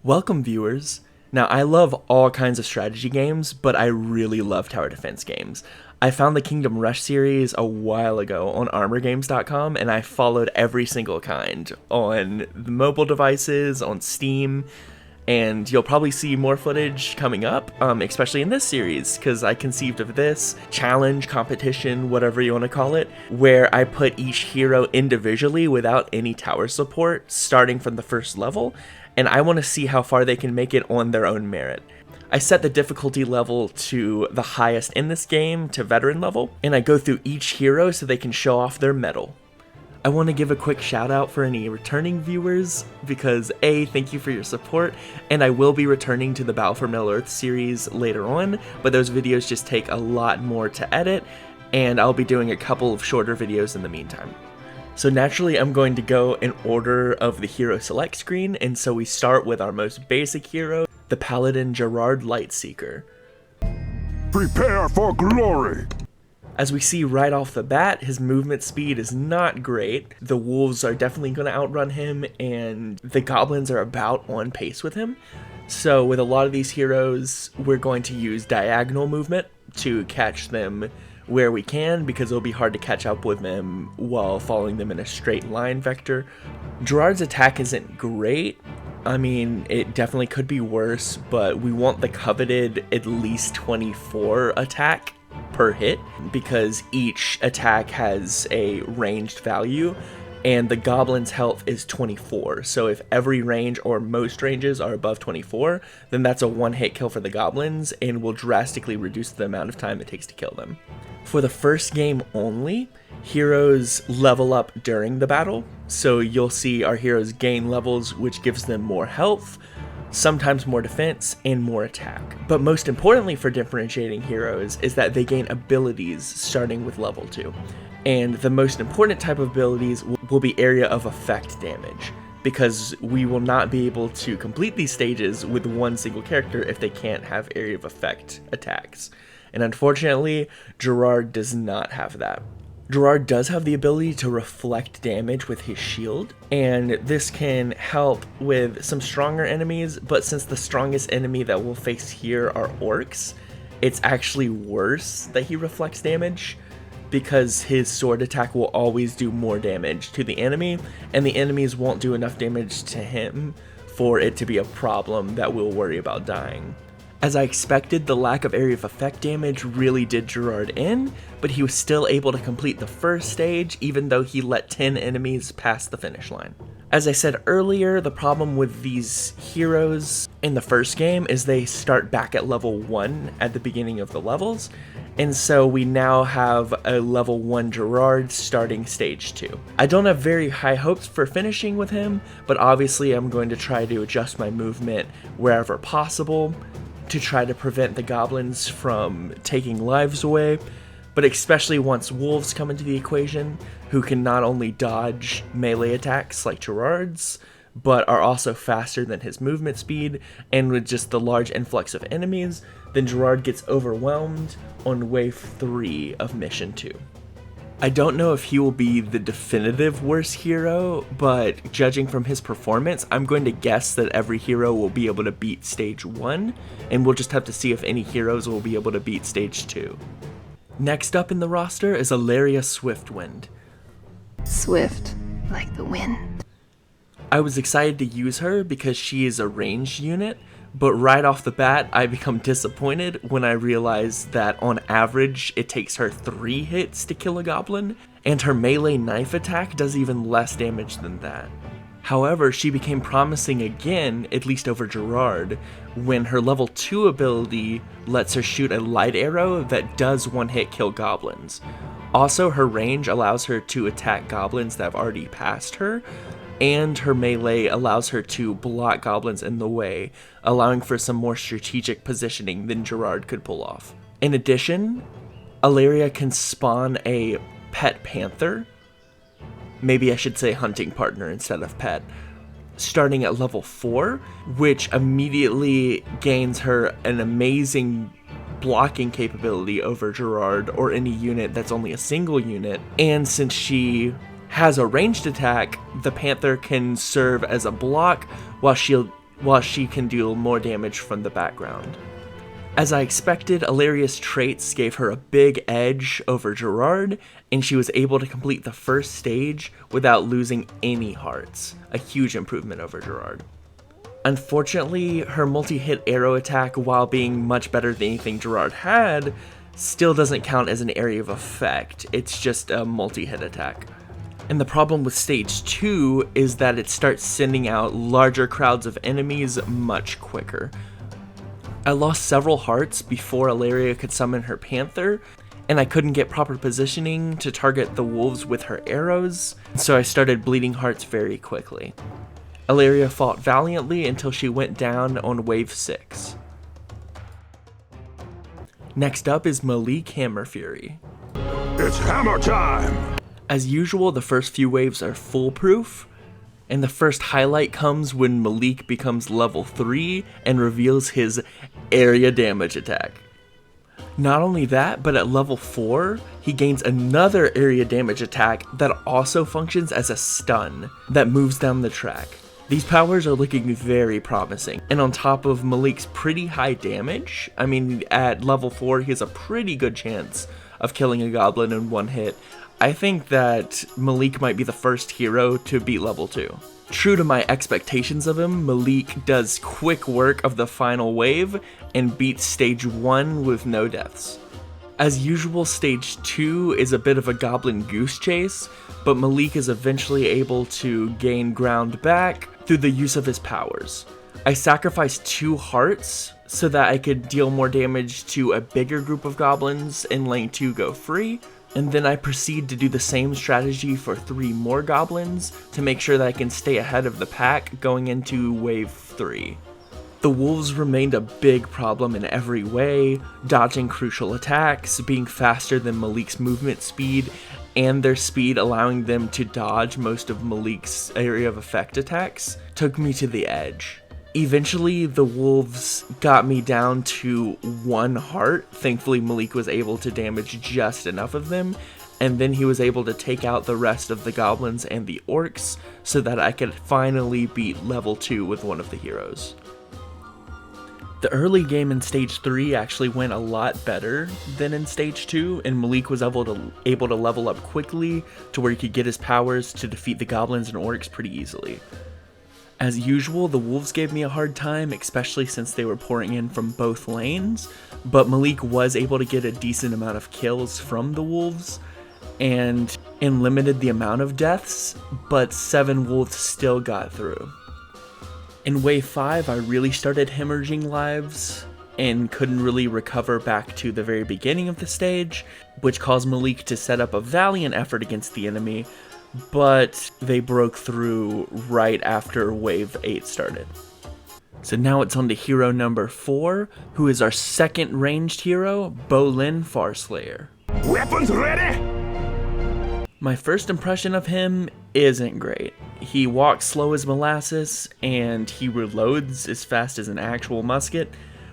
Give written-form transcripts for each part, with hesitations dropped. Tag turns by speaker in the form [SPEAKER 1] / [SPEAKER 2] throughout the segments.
[SPEAKER 1] Welcome, viewers. Now, I love all kinds of strategy games, but I really love tower defense games. I found the Kingdom Rush series a while ago on armorgames.com, and I followed every single kind on the mobile devices, on Steam, and you'll probably see more footage coming up, especially in this series, because I conceived of this challenge, competition, whatever you want to call it, where I put each hero individually without any tower support, starting from the first level, and I want to see how far they can make it on their own merit. I set the difficulty level to the highest in this game, to veteran level, and I go through each hero so they can show off their mettle. I want to give a quick shout out for any returning viewers, because A, thank you for your support, and I will be returning to the Battle for Middle-earth series later on, but those videos just take a lot more to edit, and I'll be doing a couple of shorter videos in the meantime. So naturally, I'm going to go in order of the hero select screen, and so we start with our most basic hero, the Paladin Gerard Lightseeker.
[SPEAKER 2] Prepare for glory!
[SPEAKER 1] As we see right off the bat, his movement speed is not great. The wolves are definitely going to outrun him, and the goblins are about on pace with him. So with a lot of these heroes, we're going to use diagonal movement to catch them where we can, because it'll be hard to catch up with them while following them in a straight line vector. Gerard's attack isn't great. I mean, it definitely could be worse, but we want the coveted at least 24 attack per hit, because each attack has a ranged value, and the goblin's health is 24, so if every range or most ranges are above 24, then that's a one-hit kill for the goblins, and will drastically reduce the amount of time it takes to kill them. For the first game only, heroes level up during the battle, so you'll see our heroes gain levels, which gives them more health, sometimes more defense, and more attack. But most importantly for differentiating heroes is that they gain abilities starting with level 2. And the most important type of abilities will be area of effect damage, because we will not be able to complete these stages with one single character if they can't have area of effect attacks. And unfortunately, Gerard does not have that. Gerard does have the ability to reflect damage with his shield, and this can help with some stronger enemies, but since the strongest enemy that we'll face here are orcs, it's actually worse that he reflects damage, because his sword attack will always do more damage to the enemy, and the enemies won't do enough damage to him for it to be a problem that we'll worry about dying. As I expected, the lack of area of effect damage really did Gerard in, but he was still able to complete the first stage even though he let 10 enemies pass the finish line. As I said earlier, the problem with these heroes in the first game is they start back at level 1 at the beginning of the levels, and so we now have a level 1 Gerard starting stage 2. I don't have very high hopes for finishing with him, but obviously I'm going to try to adjust my movement wherever possible to try to prevent the goblins from taking lives away, but especially once wolves come into the equation, who can not only dodge melee attacks like Gerard's, but are also faster than his movement speed, and with just the large influx of enemies, then Gerard gets overwhelmed on wave 3 of mission 2. I don't know if he will be the definitive worst hero, but judging from his performance, I'm going to guess that every hero will be able to beat stage 1, and we'll just have to see if any heroes will be able to beat stage 2. Next up in the roster is Alleria Swiftwind.
[SPEAKER 3] Swift, like the wind.
[SPEAKER 1] I was excited to use her because she is a ranged unit, but right off the bat, I become disappointed when I realize that on average, it takes her 3 hits to kill a goblin, and her melee knife attack does even less damage than that. However, she became promising again, at least over Gerard, when her level 2 ability lets her shoot a light arrow that does one-hit kill goblins. Also, her range allows her to attack goblins that have already passed her, and her melee allows her to block goblins in the way, allowing for some more strategic positioning than Gerard could pull off. In addition, Alleria can spawn a pet panther, maybe I should say hunting partner instead of pet, starting at level 4, which immediately gains her an amazing blocking capability over Gerard or any unit that's only a single unit, and since she has a ranged attack, the Panther can serve as a block while she'll while she can deal more damage from the background. As I expected, Alleria's traits gave her a big edge over Gerard, and she was able to complete the first stage without losing any hearts, a huge improvement over Gerard. Unfortunately, her multi-hit arrow attack, while being much better than anything Gerard had, still doesn't count as an area of effect, it's just a multi-hit attack. And the problem with stage 2 is that it starts sending out larger crowds of enemies much quicker. I lost several hearts before Alleria could summon her panther, and I couldn't get proper positioning to target the wolves with her arrows, so I started bleeding hearts very quickly. Alleria fought valiantly until she went down on wave 6. Next up is Malik Hammerfury.
[SPEAKER 2] It's hammer time!
[SPEAKER 1] As usual, the first few waves are foolproof, and the first highlight comes when Malik becomes level 3 and reveals his area damage attack. Not only that, but at level 4, he gains another area damage attack that also functions as a stun that moves down the track. These powers are looking very promising, and on top of Malik's pretty high damage, I mean at level 4 he has a pretty good chance of killing a goblin in one hit. I think that Malik might be the first hero to beat level 2. True to my expectations of him, Malik does quick work of the final wave and beats stage 1 with no deaths. As usual, stage 2 is a bit of a goblin goose chase, but Malik is eventually able to gain ground back through the use of his powers. I sacrificed 2 hearts so that I could deal more damage to a bigger group of goblins and lane 2 go free, and then I proceed to do the same strategy for 3 more goblins to make sure that I can stay ahead of the pack going into wave 3. The wolves remained a big problem in every way, dodging crucial attacks, being faster than Malik's movement speed, and their speed allowing them to dodge most of Malik's area of effect attacks took me to the edge. Eventually, the wolves got me down to 1 heart. Thankfully, Malik was able to damage just enough of them, and then he was able to take out the rest of the goblins and the orcs so that I could finally beat level 2 with one of the heroes. The early game in stage 3 actually went a lot better than in stage 2, and Malik was able to level up quickly to where he could get his powers to defeat the goblins and orcs pretty easily. As usual, the wolves gave me a hard time, especially since they were pouring in from both lanes, but Malik was able to get a decent amount of kills from the wolves, and limited the amount of deaths, but 7 wolves still got through. In wave 5, I really started hemorrhaging lives, and couldn't really recover back to the very beginning of the stage, which caused Malik to set up a valiant effort against the enemy, but they broke through right after wave 8 started. So now it's on to hero number 4, who is our second ranged hero, Bolin Farslayer.
[SPEAKER 2] Weapons ready?
[SPEAKER 1] My first impression of him isn't great. He walks slow as molasses, and he reloads as fast as an actual musket,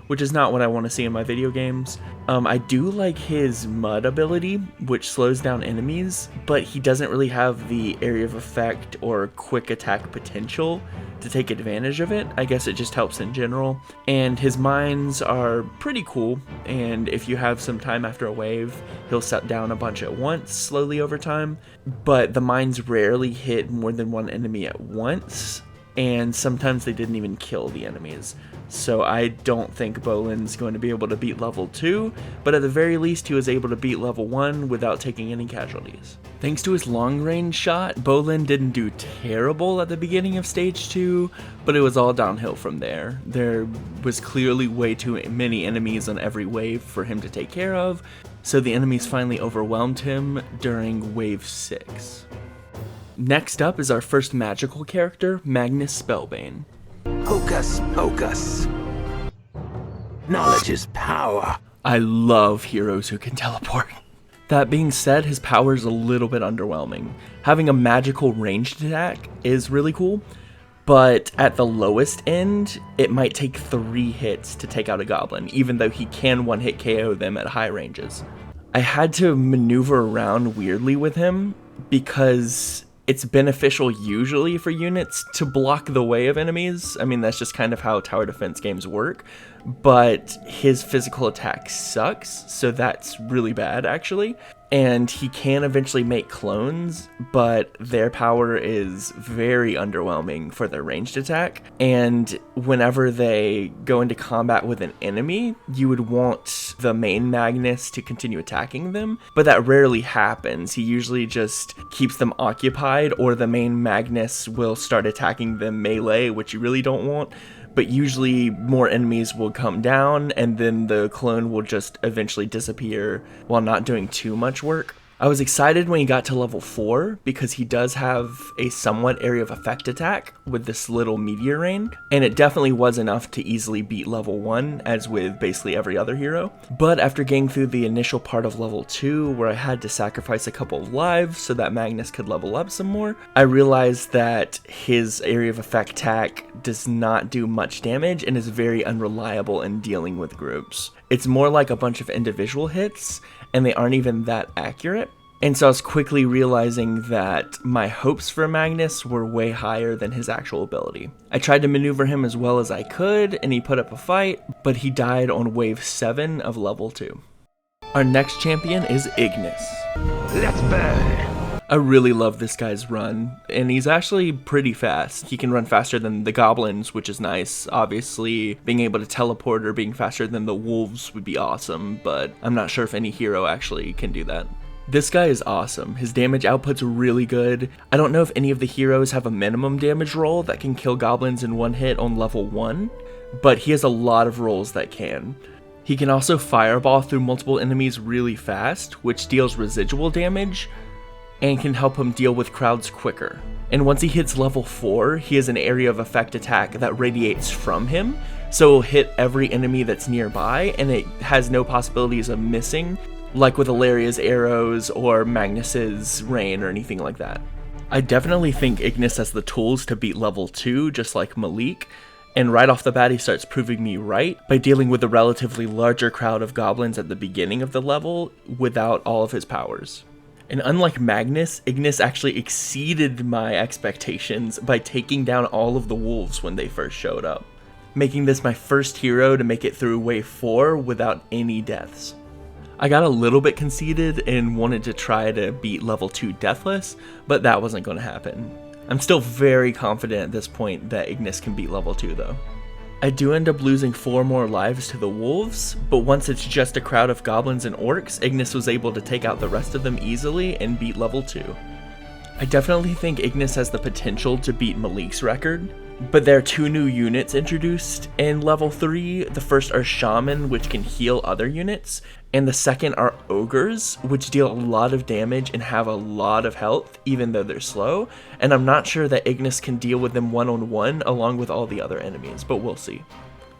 [SPEAKER 1] which is not what I want to see in my video games. I do like his mud ability, which slows down enemies, but he doesn't really have the area of effect or quick attack potential to take advantage of it. I guess it just helps in general. And his mines are pretty cool, and if you have some time after a wave, he'll set down a bunch at once, slowly over time, but the mines rarely hit more than 1 enemy at once, and sometimes they didn't even kill the enemies. So I don't think Bolin's going to be able to beat level 2, but at the very least he was able to beat level 1 without taking any casualties. Thanks to his long range shot, Bolin didn't do terrible at the beginning of stage 2, but it was all downhill from there. There was clearly way too many enemies on every wave for him to take care of, so the enemies finally overwhelmed him during wave 6. Next up is our first magical character, Magnus Spellbane.
[SPEAKER 4] Hocus pocus. Knowledge is power.
[SPEAKER 1] I love heroes who can teleport. That being said, his power is a little bit underwhelming. Having a magical ranged attack is really cool, but at the lowest end, it might take 3 hits to take out a goblin, even though he can one-hit KO them at high ranges. I had to maneuver around weirdly with him because It's beneficial usually for units to block the way of enemies. I mean, that's just kind of how tower defense games work. But his physical attack sucks, so that's really bad actually. And he can eventually make clones, but their power is very underwhelming for their ranged attack. And whenever they go into combat with an enemy, you would want the main Magnus to continue attacking them, but that rarely happens. He usually just keeps them occupied, or the main Magnus will start attacking them melee, which you really don't want. But usually more enemies will come down, and then the clone will just eventually disappear while not doing too much work. I was excited when he got to level 4 because he does have a somewhat area of effect attack with this little meteor rain, and it definitely was enough to easily beat level 1 as with basically every other hero. But after getting through the initial part of level 2 where I had to sacrifice a couple of lives so that Magnus could level up some more, I realized that his area of effect attack does not do much damage and is very unreliable in dealing with groups. It's more like a bunch of individual hits, and they aren't even that accurate. And so I was quickly realizing that my hopes for Magnus were way higher than his actual ability. I tried to maneuver him as well as I could, and he put up a fight, but he died on wave 7 of level 2. Our next champion is Ignus.
[SPEAKER 2] Let's burn.
[SPEAKER 1] I really love this guy's run, and he's actually pretty fast. He can run faster than the goblins, which is nice. Obviously, being able to teleport or being faster than the wolves would be awesome, but I'm not sure if any hero actually can do that. This guy is awesome. His damage output's really good. I don't know if any of the heroes have a minimum damage roll that can kill goblins in one hit on level 1, but he has a lot of rolls that can. He can also fireball through multiple enemies really fast, which deals residual damage, and can help him deal with crowds quicker. And once he hits level 4, he has an area of effect attack that radiates from him, so it'll hit every enemy that's nearby, and it has no possibilities of missing, like with Alleria's arrows or Magnus's rain or anything like that. I definitely think Ignus has the tools to beat level 2, just like Malik, and right off the bat he starts proving me right by dealing with a relatively larger crowd of goblins at the beginning of the level without all of his powers. And unlike Magnus, Ignus actually exceeded my expectations by taking down all of the wolves when they first showed up, making this my first hero to make it through wave 4 without any deaths. I got a little bit conceited and wanted to try to beat level 2 deathless, but that wasn't going to happen. I'm still very confident at this point that Ignus can beat level 2 though. I do end up losing 4 more lives to the wolves, but once it's just a crowd of goblins and orcs, Ignus was able to take out the rest of them easily and beat level 2. I definitely think Ignus has the potential to beat Malik's record, but there are 2 new units introduced in level 3. The first are Shaman, which can heal other units, and the second are Ogres, which deal a lot of damage and have a lot of health, even though they're slow, and I'm not sure that Ignus can deal with them one-on-one along with all the other enemies, but we'll see.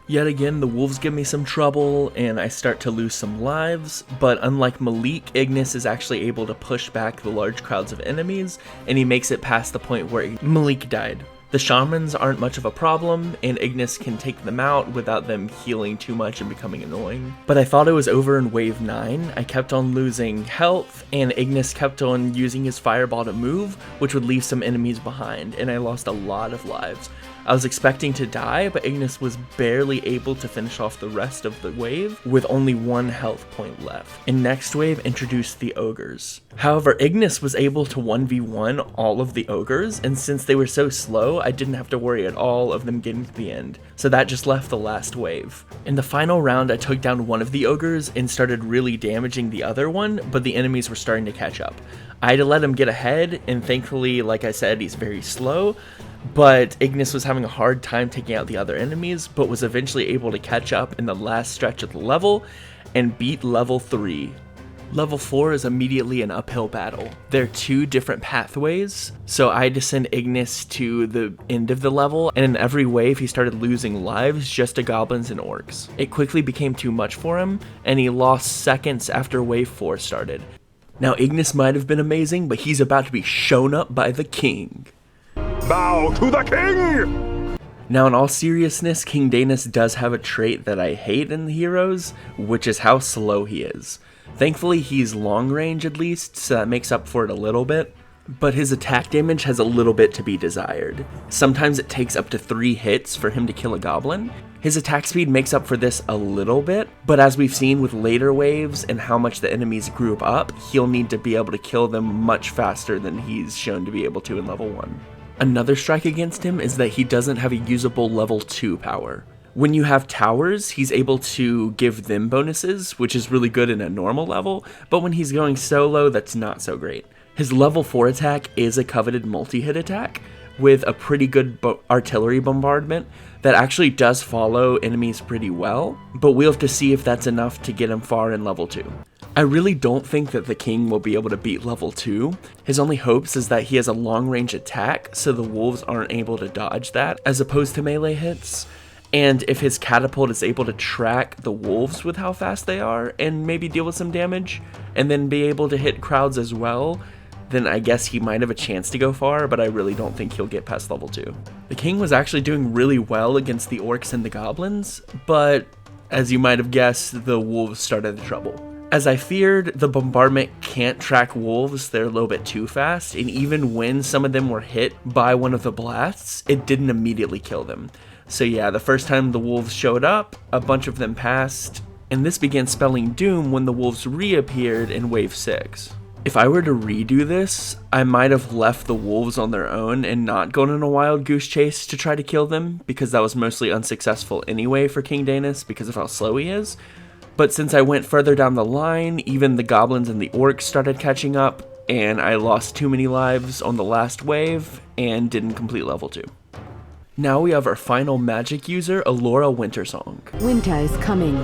[SPEAKER 1] Yet again, the wolves give me some trouble, and I start to lose some lives, but unlike Malik, Ignus is actually able to push back the large crowds of enemies, and he makes it past the point where Malik died. The shamans aren't much of a problem, and Ignus can take them out without them healing too much and becoming annoying. But I thought it was over in wave 9. I kept on losing health, and Ignus kept on using his fireball to move, which would leave some enemies behind, and I lost a lot of lives. I was expecting to die, but Ignus was barely able to finish off the rest of the wave with only 1 health point left. And next wave introduced the ogres. However, Ignus was able to 1v1 all of the ogres, and since they were so slow, I didn't have to worry at all of them getting to the end. So that just left the last wave. In the final round, I took down one of the ogres and started really damaging the other one, but the enemies were starting to catch up. I had to let him get ahead, and thankfully, like I said, he's very slow. But Ignus was having a hard time taking out the other enemies, but was eventually able to catch up in the last stretch of the level and beat level 3. Level 4 is immediately an uphill battle. There are 2 different pathways, so I had to send Ignus to the end of the level, and in every wave he started losing lives just to goblins and orcs. It quickly became too much for him, and he lost seconds after wave 4 started. Now Ignus might have been amazing, but he's about to be shown up by the king.
[SPEAKER 2] Bow to the king!
[SPEAKER 1] Now in all seriousness, King Denas does have a trait that I hate in the heroes, which is how slow he is. Thankfully he's long range at least, so that makes up for it a little bit. but his attack damage has a little bit to be desired. Sometimes it takes up to 3 hits for him to kill a goblin. His attack speed makes up for this a little bit, but as we've seen with later waves and how much the enemies group up, he'll need to be able to kill them much faster than he's shown to be able to in level 1. Another strike against him is that he doesn't have a usable level 2 power. When you have towers, he's able to give them bonuses, which is really good in a normal level, but when he's going solo, that's not so great. His level 4 attack is a coveted multi-hit attack with a pretty good artillery bombardment that actually does follow enemies pretty well, but we'll have to see if that's enough to get him far in level 2. I really don't think that the king will be able to beat level 2. His only hopes is that he has a long range attack so the wolves aren't able to dodge that as opposed to melee hits. And if his catapult is able to track the wolves with how fast they are and maybe deal with some damage and then be able to hit crowds as well, then I guess he might have a chance to go far, but I really don't think he'll get past level 2. The king was actually doing really well against the orcs and the goblins, but as you might have guessed, the wolves started the trouble. As I feared, the bombardment can't track wolves, they're a little bit too fast, and even when some of them were hit by one of the blasts, it didn't immediately kill them. So yeah, the first time the wolves showed up, a bunch of them passed, and this began spelling doom when the wolves reappeared in wave 6. If I were to redo this, I might have left the wolves on their own and not gone on a wild goose chase to try to kill them, because that was mostly unsuccessful anyway for King Denas because of how slow he is. But since I went further down the line, even the goblins and the orcs started catching up, and I lost too many lives on the last wave and didn't complete level 2. Now we have our final magic user, Elora Wintersong.
[SPEAKER 5] Winter is coming.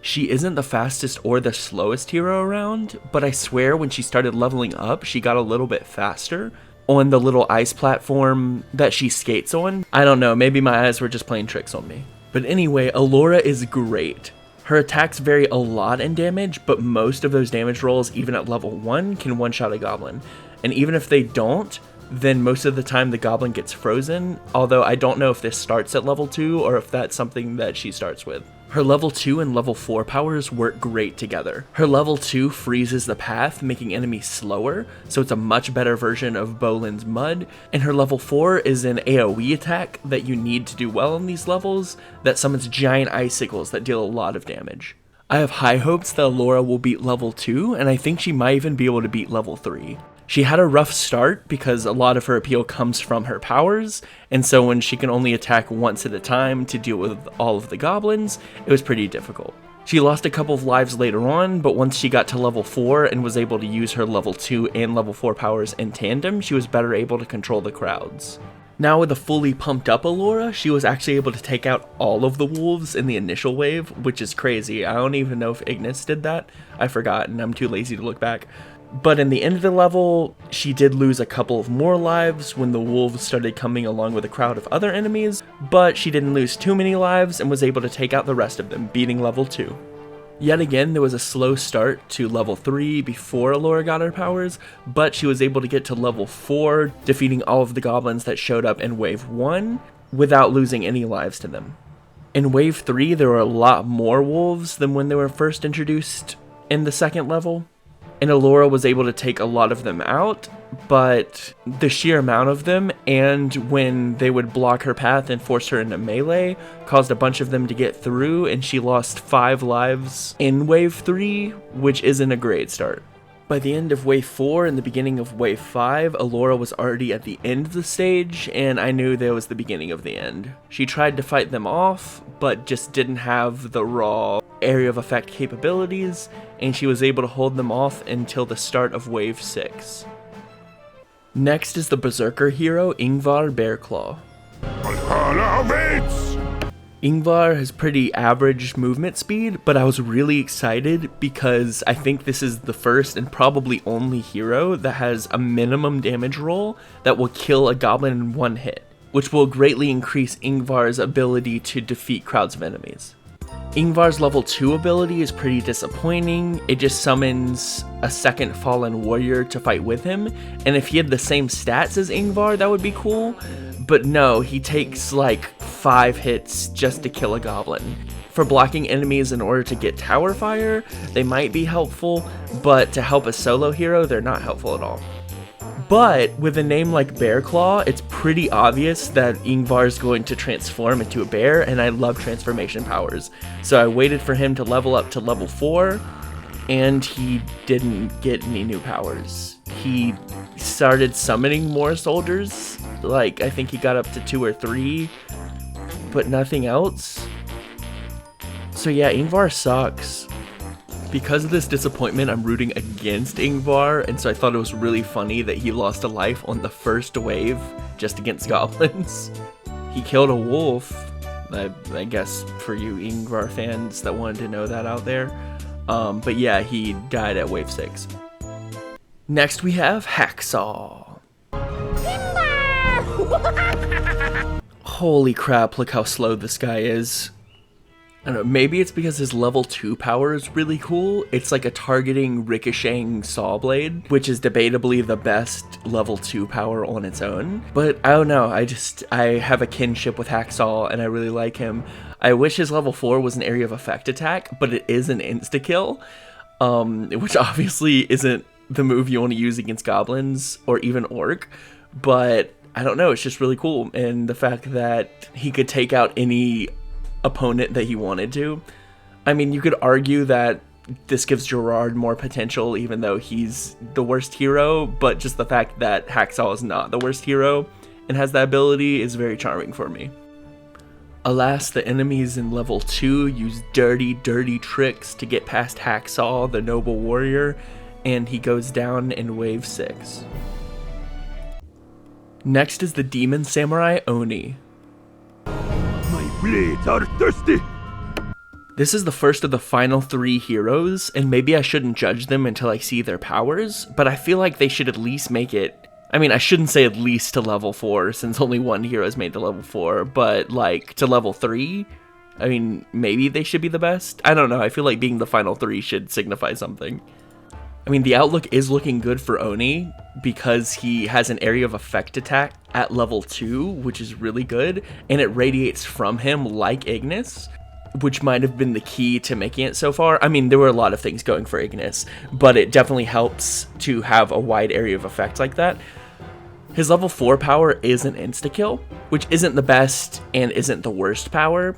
[SPEAKER 1] She isn't the fastest or the slowest hero around, but I swear when she started leveling up, she got a little bit faster on the little ice platform that she skates on. I don't know, maybe my eyes were just playing tricks on me. But anyway, Elora is great. Her attacks vary a lot in damage, but most of those damage rolls, even at level 1, can one-shot a goblin. And even if they don't, then most of the time the goblin gets frozen, although I don't know if this starts at level 2 or if that's something that she starts with. Her level 2 and level 4 powers work great together. Her level 2 freezes the path, making enemies slower, so it's a much better version of Bolin's Mud, and her level 4 is an AoE attack that you need to do well in these levels that summons giant icicles that deal a lot of damage. I have high hopes that Elora will beat level 2, and I think she might even be able to beat level 3. She had a rough start because a lot of her appeal comes from her powers, and so when she can only attack once at a time to deal with all of the goblins, it was pretty difficult. She lost a couple of lives later on, but once she got to level 4 and was able to use her level 2 and level 4 powers in tandem, she was better able to control the crowds. Now with a fully pumped up Elora, she was actually able to take out all of the wolves in the initial wave, which is crazy. I don't even know if Ignus did that. I forgot and I'm too lazy to look back. But in the end of the level, she did lose a couple of more lives when the wolves started coming along with a crowd of other enemies, but she didn't lose too many lives and was able to take out the rest of them, beating level 2. Yet again, there was a slow start to level 3 before Elora got her powers, but she was able to get to level 4, defeating all of the goblins that showed up in wave 1 without losing any lives to them. In wave 3, there were a lot more wolves than when they were first introduced in the second level. And Elora was able to take a lot of them out, but the sheer amount of them, and when they would block her path and force her into melee, caused a bunch of them to get through, and she lost 5 lives in wave 3, which isn't a great start. By the end of wave 4 and the beginning of wave 5, Elora was already at the end of the stage, and I knew that was the beginning of the end. She tried to fight them off, but just didn't have the raw area of effect capabilities, and she was able to hold them off until the start of wave 6. Next is the berserker hero Ingvar Bearclaw. Ingvar has pretty average movement speed, but I was really excited because I think this is the first and probably only hero that has a minimum damage roll that will kill a goblin in one hit, which will greatly increase Ingvar's ability to defeat crowds of enemies. Ingvar's level 2 ability is pretty disappointing. It just summons a second fallen warrior to fight with him, and if he had the same stats as Ingvar, that would be cool. But no, he takes like 5 hits just to kill a goblin. For blocking enemies in order to get tower fire, they might be helpful, but to help a solo hero, they're not helpful at all. But with a name like Bearclaw, it's pretty obvious that Ingvar is going to transform into a bear, and I love transformation powers. So I waited for him to level up to level 4, and he didn't get any new powers. He started summoning more soldiers, like I think he got up to 2 or 3, but nothing else. So yeah, Ingvar sucks. Because of this disappointment, I'm rooting against Ingvar, and so I thought it was really funny that he lost a life on the first wave just against goblins. He killed a wolf, I guess for you Ingvar fans that wanted to know that out there. But yeah, he died at wave 6. Next we have Hacksaw. Holy crap, look how slow this guy is. I don't know, maybe it's because his level 2 power is really cool. It's like a targeting ricocheting saw blade, which is debatably the best level 2 power on its own. But I don't know, I have a kinship with Hacksaw and I really like him. I wish his level 4 was an area of effect attack, but it is an insta-kill, which obviously isn't the move you want to use against goblins or even orc, but I don't know, it's just really cool. And the fact that he could take out any opponent that he wanted to. I mean, you could argue that this gives Gerard more potential even though he's the worst hero, but just the fact that Hacksaw is not the worst hero and has that ability is very charming for me. Alas, the enemies in level 2 use dirty tricks to get past Hacksaw, the noble warrior, and he goes down in wave 6. Next is the demon samurai Oni.
[SPEAKER 2] Blades are thirsty!
[SPEAKER 1] This is the first of the final 3 heroes, and maybe I shouldn't judge them until I see their powers, but I feel like they should at least make it, I mean, I shouldn't say at least to level 4, since only one hero is made to level 4, but like to level 3? I mean, maybe they should be the best? I don't know, I feel like being the final 3 should signify something. I mean, the outlook is looking good for Oni, because he has an area of effect attack at level 2, which is really good, and it radiates from him like Ignus, which might have been the key to making it so far. I mean, there were a lot of things going for Ignus, but it definitely helps to have a wide area of effect like that. His level 4 power is an insta-kill, which isn't the best and isn't the worst power.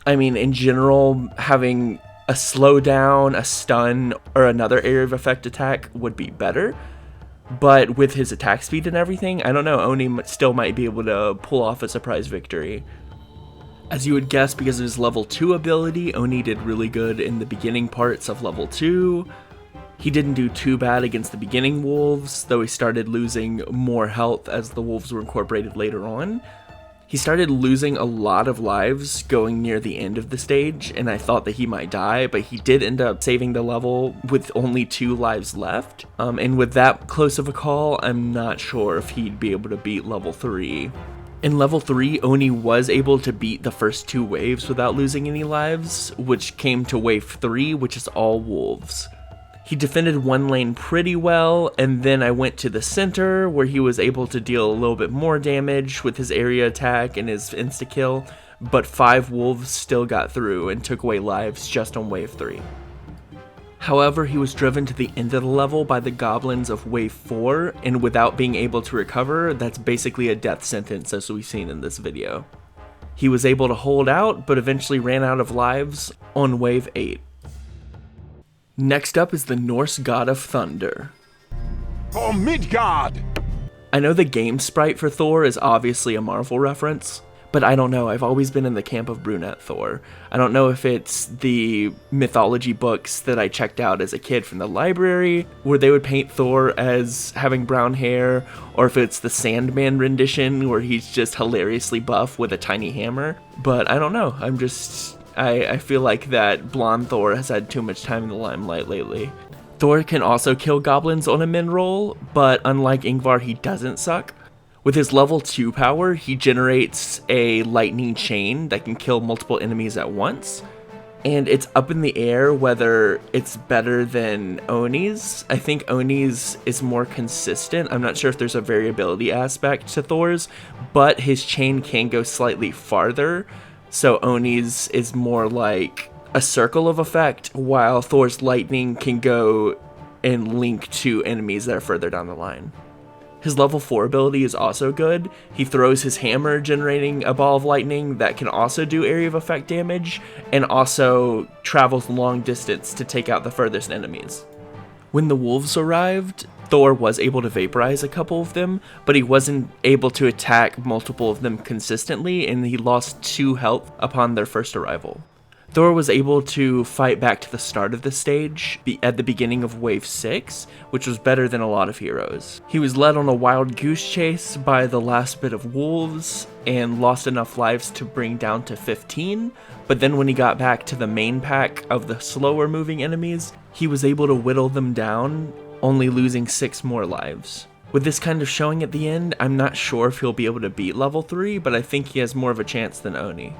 [SPEAKER 1] I mean, in general, having a slowdown, a stun, or another area of effect attack would be better. But with his attack speed and everything, I don't know, Oni still might be able to pull off a surprise victory. As you would guess, because of his level 2 ability, Oni did really good in the beginning parts of level 2. He didn't do too bad against the beginning wolves, though he started losing more health as the wolves were incorporated later on. He started losing a lot of lives going near the end of the stage, and I thought that he might die, but he did end up saving the level with only 2 lives left. And with that close of a call, I'm not sure if he'd be able to beat level 3. In level 3, Oni was able to beat the first 2 waves without losing any lives, which came to wave 3, which is all wolves. He defended one lane pretty well, and then I went to the center where he was able to deal a little bit more damage with his area attack and his insta-kill, but 5 wolves still got through and took away lives just on wave 3. However, he was driven to the end of the level by the goblins of wave 4, and without being able to recover, that's basically a death sentence as we've seen in this video. He was able to hold out, but eventually ran out of lives on wave 8. Next up is the Norse god of thunder.
[SPEAKER 2] For Midgard!
[SPEAKER 1] I know the game sprite for Thor is obviously a Marvel reference, but I don't know, I've always been in the camp of brunette Thor. I don't know if it's the mythology books that I checked out as a kid from the library, where they would paint Thor as having brown hair, or if it's the Sandman rendition, where he's just hilariously buff with a tiny hammer. But I don't know, I feel like that blonde Thor has had too much time in the limelight lately. Thor can also kill goblins on a min roll, but unlike Ingvar, he doesn't suck. With his level 2 power, he generates a lightning chain that can kill multiple enemies at once. And it's up in the air whether it's better than Oni's. I think Oni's is more consistent. I'm not sure if there's a variability aspect to Thor's, but his chain can go slightly farther. So Oni's is more like a circle of effect, while Thor's lightning can go and link to enemies that are further down the line. His level 4 ability is also good. He throws his hammer, generating a ball of lightning that can also do area of effect damage, and also travels long distance to take out the furthest enemies. When the wolves arrived, Thor was able to vaporize a couple of them, but he wasn't able to attack multiple of them consistently, and he lost 2 health upon their first arrival. Thor was able to fight back to the start of the stage at the beginning of Wave 6, which was better than a lot of heroes. He was led on a wild goose chase by the last bit of wolves and lost enough lives to bring down to 15, but then when he got back to the main pack of the slower moving enemies, he was able to whittle them down, only losing 6 more lives. With this kind of showing at the end, I'm not sure if he'll be able to beat level 3, but I think he has more of a chance than Oni.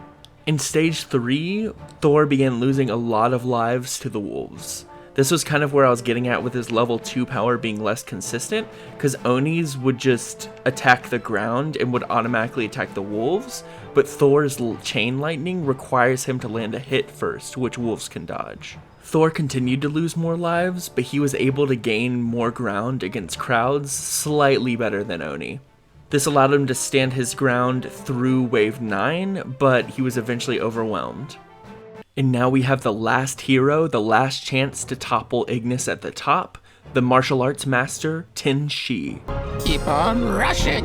[SPEAKER 1] In stage 3, Thor began losing a lot of lives to the wolves. This was kind of where I was getting at with his level 2 power being less consistent, because Onis would just attack the ground and would automatically attack the wolves, but Thor's chain lightning requires him to land a hit first, which wolves can dodge. Thor continued to lose more lives, but he was able to gain more ground against crowds, slightly better than Oni. This allowed him to stand his ground through Wave 9, but he was eventually overwhelmed. And now we have the last hero, the last chance to topple Ignus at the top, the martial arts master, Tin Shi.
[SPEAKER 4] Keep on rushing.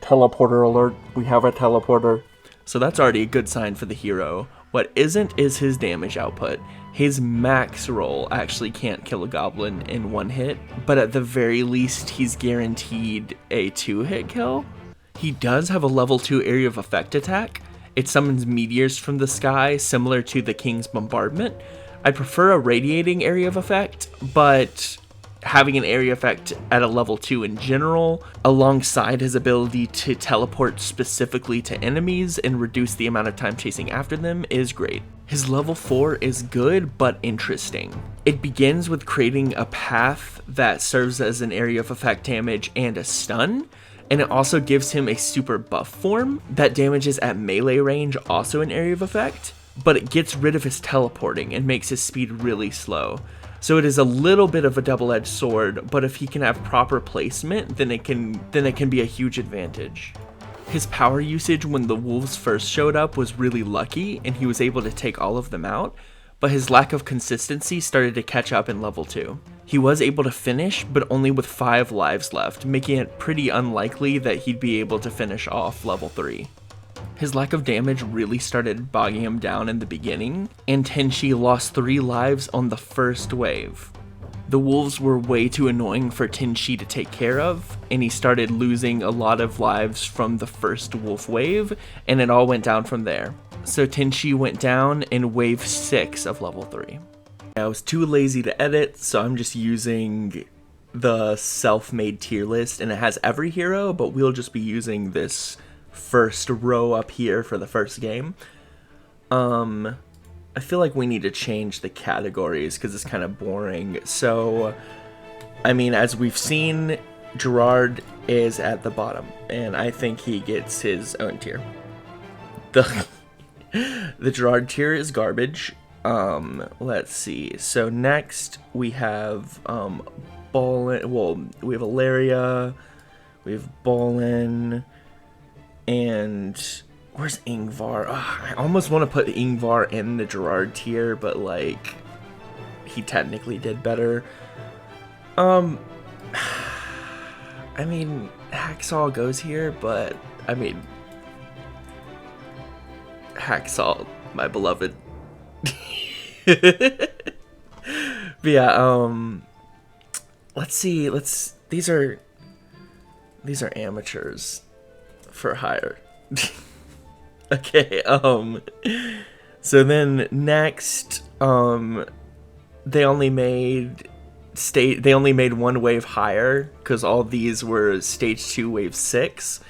[SPEAKER 1] Teleporter alert, we have a teleporter. So that's already a good sign for the hero. What isn't is his damage output. His max roll actually can't kill a goblin in 1 hit, but at the very least he's guaranteed a 2-hit kill. He does have a level 2 area of effect attack. It summons meteors from the sky, similar to the King's Bombardment. I prefer a radiating area of effect, but having an area effect at a level 2 in general, alongside his ability to teleport specifically to enemies and reduce the amount of time chasing after them, is great. His level 4 is good, but interesting. It begins with creating a path that serves as an area of effect damage and a stun, and it also gives him a super buff form that damages at melee range, also an area of effect, but it gets rid of his teleporting and makes his speed really slow. So it is a little bit of a double-edged sword, but if he can have proper placement, then it can be a huge advantage. His power usage when the wolves first showed up was really lucky, and he was able to take all of them out, but his lack of consistency started to catch up in level 2. He was able to finish, but only with 5 lives left, making it pretty unlikely that he'd be able to finish off level 3. His lack of damage really started bogging him down in the beginning, and Tin Shi lost 3 lives on the first wave. The wolves were way too annoying for Tin Shi to take care of, and he started losing a lot of lives from the first wolf wave, and it all went down from there. So Tin Shi went down in wave 6 of level 3. I was too lazy to edit, so I'm just using the self-made tier list, and it has every hero, but we'll just be using this first row up here for the first game. I feel like we need to change the categories because it's kind of boring. So, I mean, as we've seen, Gerard is at the bottom, and I think he gets his own tier. The Gerard tier is garbage. Let's see. So next we have Bolin. Well, we have Alleria, we have Bolin, and where's Ingvar? I almost want to put Ingvar in the Gerard tier, but like he technically did better. I mean, Hacksaw goes here, but I mean, Hacksaw, my beloved. But yeah, let's see. These are amateurs for hire. Okay, so then next, they only made 1 wave higher because all these were stage 2 wave 6.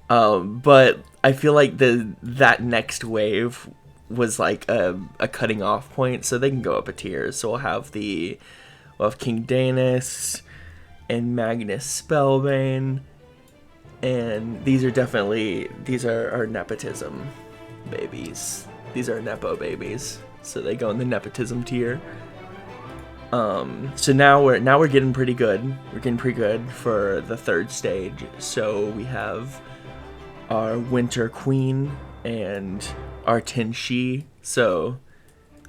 [SPEAKER 1] But I feel like that next wave was like a cutting off point, so they can go up a tier. So we'll have King Denas and Magnus Spellbane, and these are nepotism babies. These are nepo babies, so they go in the nepotism tier. So now we're getting pretty good. We're getting pretty good for the third stage. So we have our Winter Queen and our Tenshi. So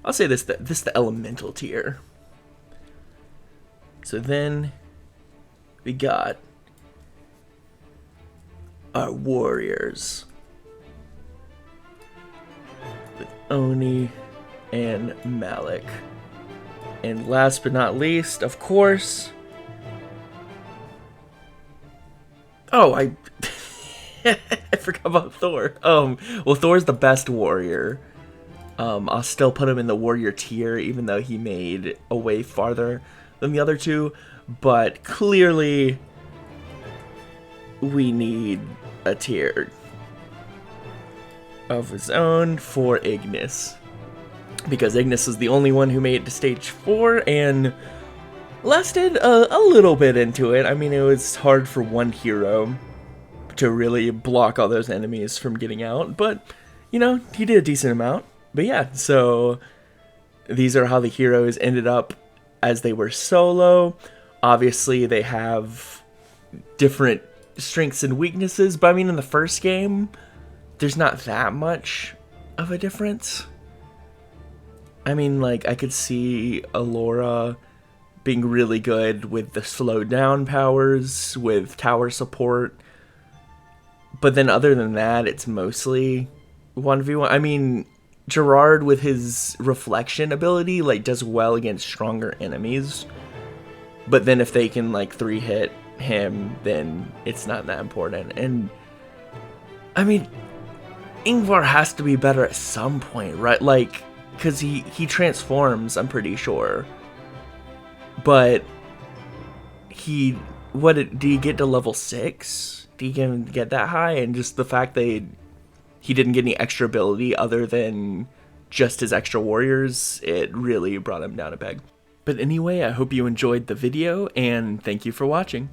[SPEAKER 1] I'll say this the elemental tier. So then we got our warriors with Oni and Malik. And last but not least, of course... Oh, I forgot about Thor. Well, Thor's the best warrior. I'll still put him in the warrior tier, even though he made a way farther than the other two. But clearly, we need a tier of his own for Ignus. Because Ignus is the only one who made it to stage 4 and lasted a little bit into it. I mean, it was hard for one hero to really block all those enemies from getting out, but, you know, he did a decent amount. But yeah, so these are how the heroes ended up as they were solo. Obviously, they have different strengths and weaknesses, but I mean, in the first game, there's not that much of a difference. I mean, like, I could see Elora being really good with the slow down powers, with tower support. But then other than that, it's mostly 1v1. I mean, Gerard with his reflection ability, like, does well against stronger enemies. But then if they can, like, 3-hit him, then it's not that important. And, I mean, Ingvar has to be better at some point, right? Like... Because he transforms, I'm pretty sure. But did he get to level 6? Did he even get that high? And just the fact that he didn't get any extra ability other than just his extra warriors, it really brought him down a peg. But anyway, I hope you enjoyed the video, and thank you for watching.